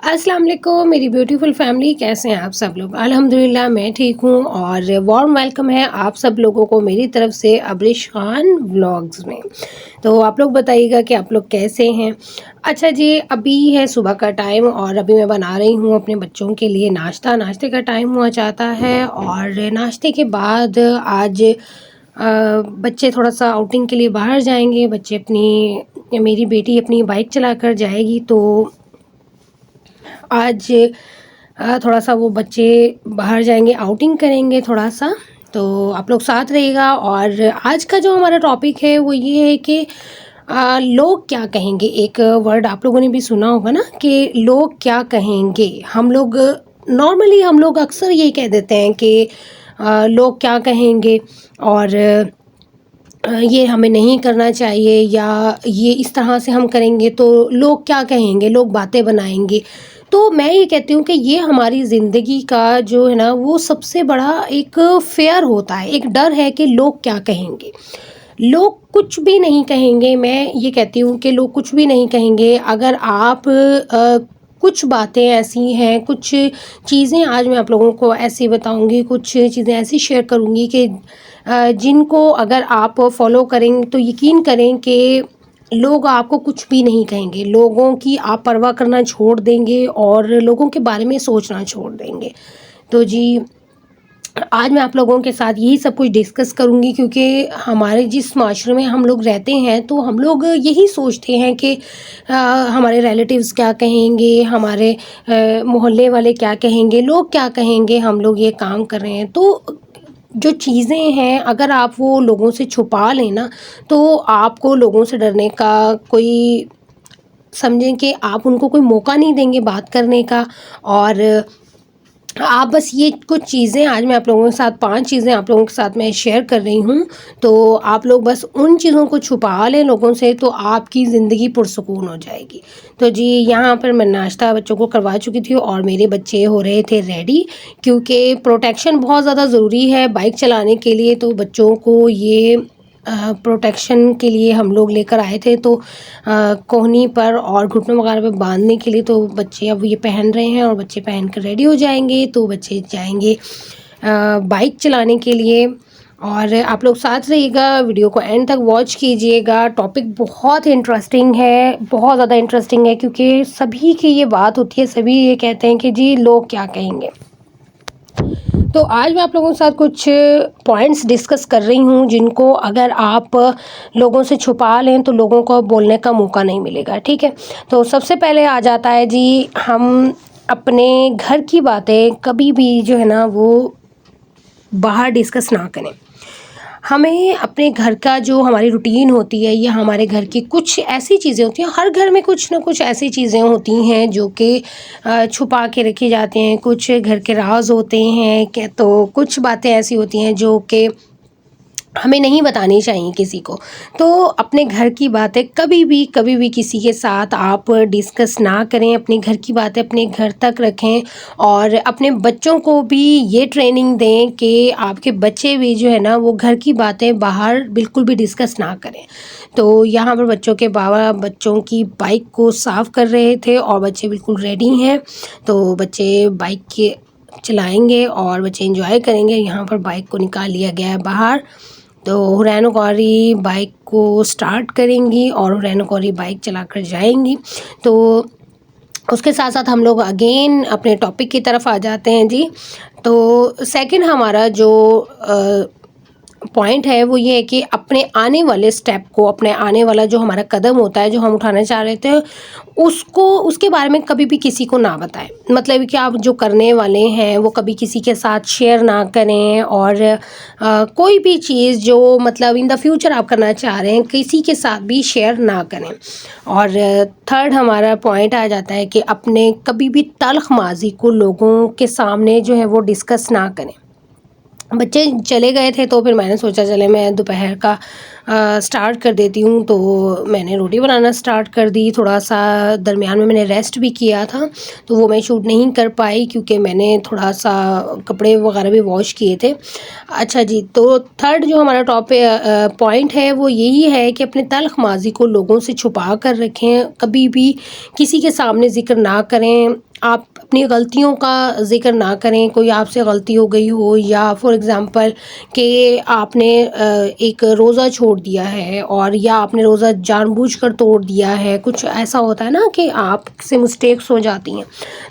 अस्सलाम वालेकुम मेरी ब्यूटीफुल फैमिली, कैसे हैं आप सब लोग। अल्हम्दुलिल्लाह मैं ठीक हूँ और वार्म वेलकम है आप सब लोगों को मेरी तरफ से अब्रिश खान व्लॉग्स में। तो आप लोग बताइएगा कि आप लोग कैसे हैं। अच्छा जी, अभी है सुबह का टाइम और अभी मैं बना रही हूँ अपने बच्चों के लिए नाश्ता। नाश्ते का टाइम हुआ चाहता है और नाश्ते के बाद आज बच्चे थोड़ा सा आउटिंग के लिए बाहर जाएंगे। बच्चे अपनी मेरी बेटी अपनी बाइक चलाकर जाएगी, तो आज थोड़ा सा वो बच्चे बाहर जाएंगे, आउटिंग करेंगे थोड़ा सा। तो आप लोग साथ रहिएगा। और आज का जो हमारा टॉपिक है वो ये है कि लोग क्या कहेंगे। एक वर्ड आप लोगों ने भी सुना होगा ना कि लोग क्या कहेंगे। हम लोग अक्सर ये कह देते हैं कि लोग क्या कहेंगे और ये हमें नहीं करना चाहिए, या ये इस तरह से हम करेंगे तो लोग क्या कहेंगे, लोग बातें बनाएंगे। तो मैं ये कहती हूँ कि ये हमारी ज़िंदगी का जो है ना वो सबसे बड़ा एक फेयर होता है। एक डर है कि लोग क्या कहेंगे। लोग कुछ भी नहीं कहेंगे। मैं ये कहती हूँ कि लोग कुछ भी नहीं कहेंगे। अगर आप कुछ बातें ऐसी हैं, कुछ चीज़ें आज मैं आप लोगों को ऐसी बताऊंगी, कुछ चीज़ें ऐसी शेयर करूंगी कि जिनको अगर आप फॉलो करेंगे तो यकीन करें कि लोग आपको कुछ भी नहीं कहेंगे। लोगों की आप परवाह करना छोड़ देंगे और लोगों के बारे में सोचना छोड़ देंगे। तो जी, आज मैं आप लोगों के साथ यही सब कुछ डिस्कस करूंगी, क्योंकि हमारे जिस माशरे में हम लोग रहते हैं तो हम लोग यही सोचते हैं कि हमारे रिलेटिव्स क्या कहेंगे, हमारे मोहल्ले वाले क्या कहेंगे, लोग क्या कहेंगे, हम लोग ये काम कर रहे हैं। तो जो चीज़ें हैं अगर आप वो लोगों से छुपा लें ना, तो आपको लोगों से डरने का कोई, समझें कि आप उनको कोई मौका नहीं देंगे बात करने का। और आप बस ये कुछ चीज़ें आज मैं आप लोगों के साथ 5 चीज़ें आप लोगों के साथ मैं शेयर कर रही हूँ। तो आप लोग बस उन चीज़ों को छुपा लें लोगों से, तो आपकी ज़िंदगी पुरसुकून हो जाएगी। तो जी, यहाँ पर मैं नाश्ता बच्चों को करवा चुकी थी और मेरे बच्चे हो रहे थे रेडी, क्योंकि प्रोटेक्शन बहुत ज़्यादा ज़रूरी है बाइक चलाने के लिए। तो बच्चों को ये प्रोटेक्शन के लिए हम लोग लेकर आए थे, तो कोहनी पर और घुटनों वगैरह पे बांधने के लिए। तो बच्चे अब ये पहन रहे हैं और बच्चे पहन कर रेडी हो जाएंगे, तो बच्चे जाएंगे बाइक चलाने के लिए। और आप लोग साथ रहिएगा, वीडियो को एंड तक वॉच कीजिएगा। टॉपिक बहुत इंटरेस्टिंग है, बहुत ज़्यादा इंटरेस्टिंग है, क्योंकि सभी की ये बात होती है, सभी ये कहते हैं कि जी लोग क्या कहेंगे। तो आज मैं आप लोगों के साथ कुछ पॉइंट्स डिस्कस कर रही हूँ जिनको अगर आप लोगों से छुपा लें तो लोगों को बोलने का मौका नहीं मिलेगा। ठीक है, तो सबसे पहले आ जाता है जी, हम अपने घर की बातें कभी भी जो है ना वो बाहर डिस्कस ना करें। हमें अपने घर का जो हमारी रूटीन होती है या हमारे घर की कुछ ऐसी चीज़ें होती हैं, हर घर में कुछ ना कुछ ऐसी चीज़ें होती हैं जो कि छुपा के रखी जाती हैं। कुछ घर के राज होते हैं क्या, तो कुछ बातें ऐसी होती हैं जो कि हमें नहीं बतानी चाहिए किसी को। तो अपने घर की बातें कभी भी किसी के साथ आप डिस्कस ना करें। अपने घर की बातें अपने घर तक रखें और अपने बच्चों को भी ये ट्रेनिंग दें कि आपके बच्चे भी जो है ना वो घर की बातें बाहर बिल्कुल भी डिस्कस ना करें। तो यहाँ पर बच्चों के बाबा बच्चों की बाइक को साफ़ कर रहे थे और बच्चे बिल्कुल रेडी हैं। तो बच्चे बाइक के चलाएंगे और बच्चे एंजॉय करेंगे। यहाँ पर बाइक को निकाल लिया गया है बाहर। तो हुरैन गौरी बाइक को स्टार्ट करेंगी और हुरैन गौरी बाइक चलाकर जाएंगी। तो उसके साथ साथ हम लोग अगेन अपने टॉपिक की तरफ आ जाते हैं जी। तो सेकंड हमारा जो पॉइंट है वो ये है कि अपने आने वाले स्टेप को, अपने आने वाला जो हमारा कदम होता है जो हम उठाना चाह रहे थे, उसको उसके बारे में कभी भी किसी को ना बताएं। मतलब कि आप जो करने वाले हैं वो कभी किसी के साथ शेयर ना करें। और कोई भी चीज़ जो मतलब इन द फ्यूचर आप करना चाह रहे हैं किसी के साथ भी शेयर ना करें। और थर्ड हमारा पॉइंट आ जाता है कि अपने कभी भी तल्ख माजी को लोगों के सामने जो है वो डिस्कस ना करें। बच्चे चले गए थे तो फिर मैंने सोचा चले मैं दोपहर का स्टार्ट कर देती हूँ। तो मैंने रोटी बनाना स्टार्ट कर दी। थोड़ा सा दरमियान में मैंने रेस्ट भी किया था, तो वो मैं शूट नहीं कर पाई क्योंकि मैंने थोड़ा सा कपड़े वगैरह भी वॉश किए थे। अच्छा जी, तो थर्ड जो हमारा पॉइंट है वो यही है कि अपने तल्ख माजी को लोगों से छुपा कर रखें। कभी भी किसी के सामने ज़िक्र ना करें। आप अपनी गलतियों का ज़िक्र ना करें। कोई आपसे गलती हो गई हो या फॉर एग्ज़ाम्पल कि आपने एक रोज़ा छोड़ दिया है और या आपने रोज़ा जानबूझकर तोड़ दिया है, कुछ ऐसा होता है ना कि आपसे मिस्टेक्स हो जाती हैं।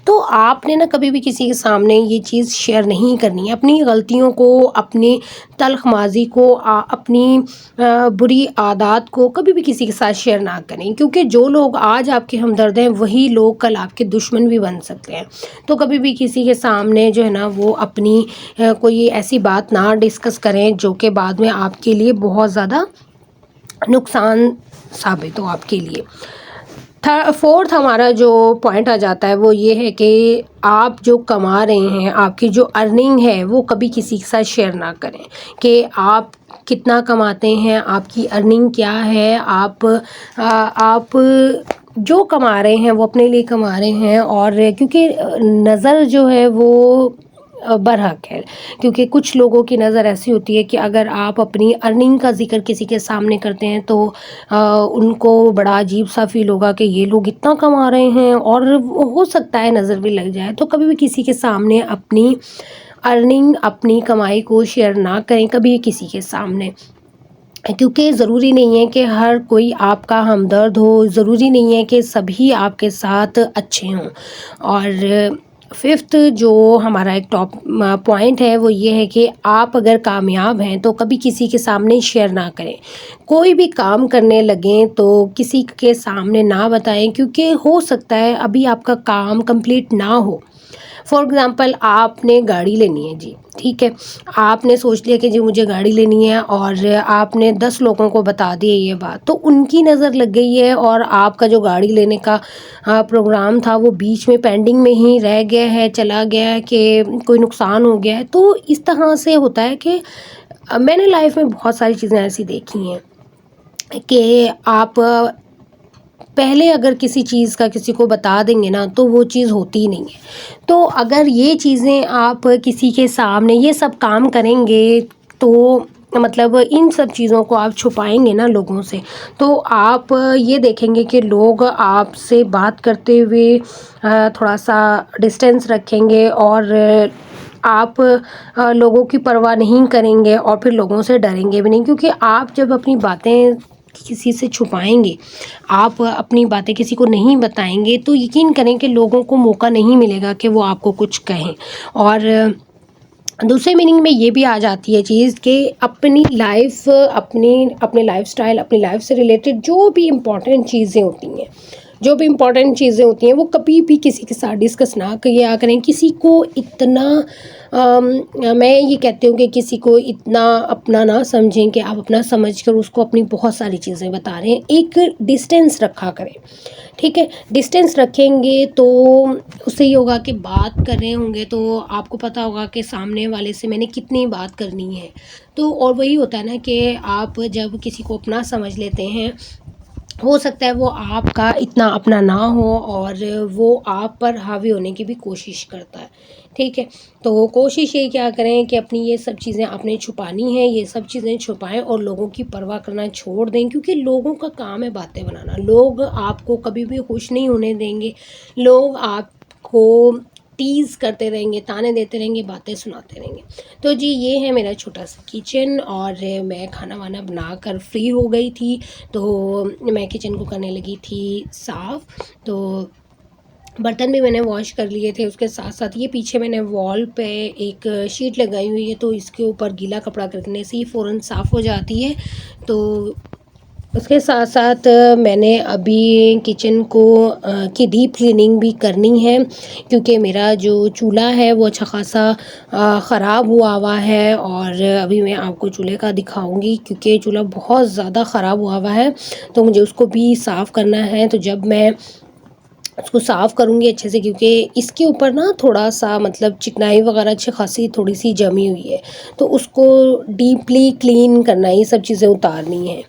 तो आपने ना कभी भी किसी के सामने ये चीज़ शेयर नहीं करनी है। अपनी गलतियों को, अपनी तल्ख़ माज़ी को, अपनी बुरी आदत को कभी भी किसी के साथ शेयर ना करें, क्योंकि जो लोग आज आपके हमदर्द हैं वही लोग कल आपके दुश्मन भी बन सकते हैं। तो कभी भी किसी के सामने जो है ना वो अपनी कोई ऐसी बात ना डिस्कस करें जो कि बाद में आपके लिए बहुत ज़्यादा नुकसान साबित हो आपके लिए। फोर्थ हमारा जो पॉइंट आ जाता है वो ये है कि आप जो कमा रहे हैं, आपकी जो अर्निंग है वो कभी किसी के साथ शेयर ना करें कि आप कितना कमाते हैं, आपकी अर्निंग क्या है। आप जो कमा रहे हैं वो अपने लिए कमा रहे हैं, और क्योंकि नज़र जो है वो बरहक है, क्योंकि कुछ लोगों की नज़र ऐसी होती है कि अगर आप अपनी अर्निंग का ज़िक्र किसी के सामने करते हैं तो उनको बड़ा अजीब सा फ़ील होगा कि ये लोग इतना कमा रहे हैं, और हो सकता है नज़र भी लग जाए। तो कभी भी किसी के सामने अपनी अर्निंग, अपनी कमाई को शेयर ना करें कभी किसी के सामने, क्योंकि ज़रूरी नहीं है कि हर कोई आपका हमदर्द हो, ज़रूरी नहीं है कि सभी आपके साथ अच्छे हों। और फिफ्थ जो हमारा एक टॉप पॉइंट है वो ये है कि आप अगर कामयाब हैं तो कभी किसी के सामने शेयर ना करें। कोई भी काम करने लगें तो किसी के सामने ना बताएं, क्योंकि हो सकता है अभी आपका काम कंप्लीट ना हो। फॉर एग्ज़ाम्पल आपने गाड़ी लेनी है जी, ठीक है। आपने सोच लिया कि जी मुझे गाड़ी लेनी है, और आपने 10 लोगों को बता दी है ये बात, तो उनकी नज़र लग गई है और आपका जो गाड़ी लेने का प्रोग्राम था वो बीच में पेंडिंग में ही रह गया है, चला गया है कि कोई नुकसान हो गया है। तो इस तरह से होता है कि मैंने लाइफ में बहुत सारी चीज़ें ऐसी देखी हैं कि आप पहले अगर किसी चीज़ का किसी को बता देंगे ना तो वो चीज़ होती ही नहीं है। तो अगर ये चीज़ें आप किसी के सामने ये सब काम करेंगे तो मतलब इन सब चीज़ों को आप छुपाएंगे ना लोगों से, तो आप ये देखेंगे कि लोग आपसे बात करते हुए थोड़ा सा डिस्टेंस रखेंगे, और आप लोगों की परवाह नहीं करेंगे और फिर लोगों से डरेंगे भी नहीं, क्योंकि आप जब अपनी बातें किसी से छुपाएंगे, आप अपनी बातें किसी को नहीं बताएंगे, तो यकीन करें कि लोगों को मौका नहीं मिलेगा कि वो आपको कुछ कहें। और दूसरे मीनिंग में ये भी आ जाती है चीज़ कि अपनी लाइफ, अपने लाइफस्टाइल, अपनी लाइफ से रिलेटेड जो भी इम्पोर्टेंट चीज़ें होती हैं, वो कभी भी किसी के साथ डिस्कस ना किया करें। किसी को इतना मैं ये कहती हूँ कि किसी को इतना अपना ना समझें कि आप अपना समझकर उसको अपनी बहुत सारी चीज़ें बता रहे हैं। एक डिस्टेंस रखा करें, ठीक है। डिस्टेंस रखेंगे तो उससे ये होगा कि बात कर रहे होंगे तो आपको पता होगा कि सामने वाले से मैंने कितनी बात करनी है। तो और वही होता है ना कि आप जब किसी को अपना समझ लेते हैं, हो सकता है वो आपका इतना अपना ना हो और वो आप पर हावी होने की भी कोशिश करता है, ठीक है। तो कोशिश ये क्या करें कि अपनी ये सब चीज़ें आपने छुपानी है, ये सब चीज़ें छुपाएं और लोगों की परवाह करना छोड़ दें, क्योंकि लोगों का काम है बातें बनाना। लोग आपको कभी भी खुश नहीं होने देंगे, लोग आपको टीज़ करते रहेंगे, ताने देते रहेंगे, बातें सुनाते रहेंगे। तो जी ये है मेरा छोटा सा किचन, और मैं खाना वाना बनाकर फ्री हो गई थी, तो मैं किचन को करने लगी थी साफ़। तो बर्तन भी मैंने वॉश कर लिए थे, उसके साथ साथ ये पीछे मैंने वॉल पे एक शीट लगाई हुई है, तो इसके ऊपर गीला कपड़ा रखने से ही फ़ौरन साफ़ हो जाती है। तो उसके साथ साथ मैंने अभी किचन को की डीप क्लीनिंग भी करनी है, क्योंकि मेरा जो चूल्हा है वो अच्छा खासा ख़राब हुआ है, और अभी मैं आपको चूल्हे का दिखाऊंगी, क्योंकि चूल्हा बहुत ज़्यादा ख़राब हुआ है, तो मुझे उसको भी साफ़ करना है। तो जब मैं उसको साफ़ करूँगी अच्छे से, क्योंकि इसके ऊपर ना थोड़ा सा मतलब चिकनाई वगैरह अच्छी खासी थोड़ी सी जमी हुई है, तो उसको डीपली क्लीन करना, ये सब चीज़ें उतारनी है।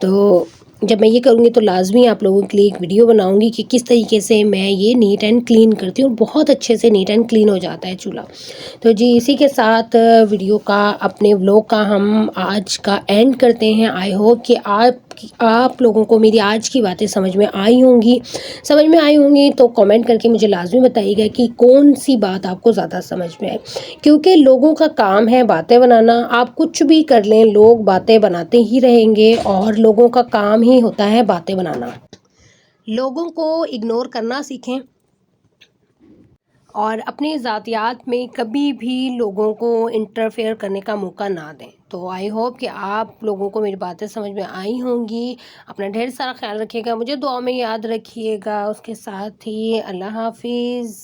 तो जब मैं ये करूँगी तो लाजमी आप लोगों के लिए एक वीडियो बनाऊँगी कि किस तरीके से मैं ये नीट एंड क्लीन करती हूँ, और बहुत अच्छे से नीट एंड क्लीन हो जाता है चूल्हा। तो जी इसी के साथ वीडियो का, अपने व्लॉग का हम आज का एंड करते हैं। आई होप कि आप लोगों को मेरी आज की बातें समझ में आई होंगी तो कमेंट करके मुझे लाजमी बताइएगा कि कौन सी बात आपको ज़्यादा समझ में आई, क्योंकि लोगों का काम है बातें बनाना। आप कुछ भी कर लें, लोग बातें बनाते ही रहेंगे और लोगों का काम ही होता है बातें बनाना। लोगों को इग्नोर करना सीखें और अपनी ज़ातियात में कभी भी लोगों को इंटरफेयर करने का मौका ना दें। तो आई होप कि आप लोगों को मेरी बातें समझ में आई होंगी। अपना ढेर सारा ख्याल रखिएगा, मुझे दुआ में याद रखिएगा। उसके साथ ही अल्लाह हाफिज़।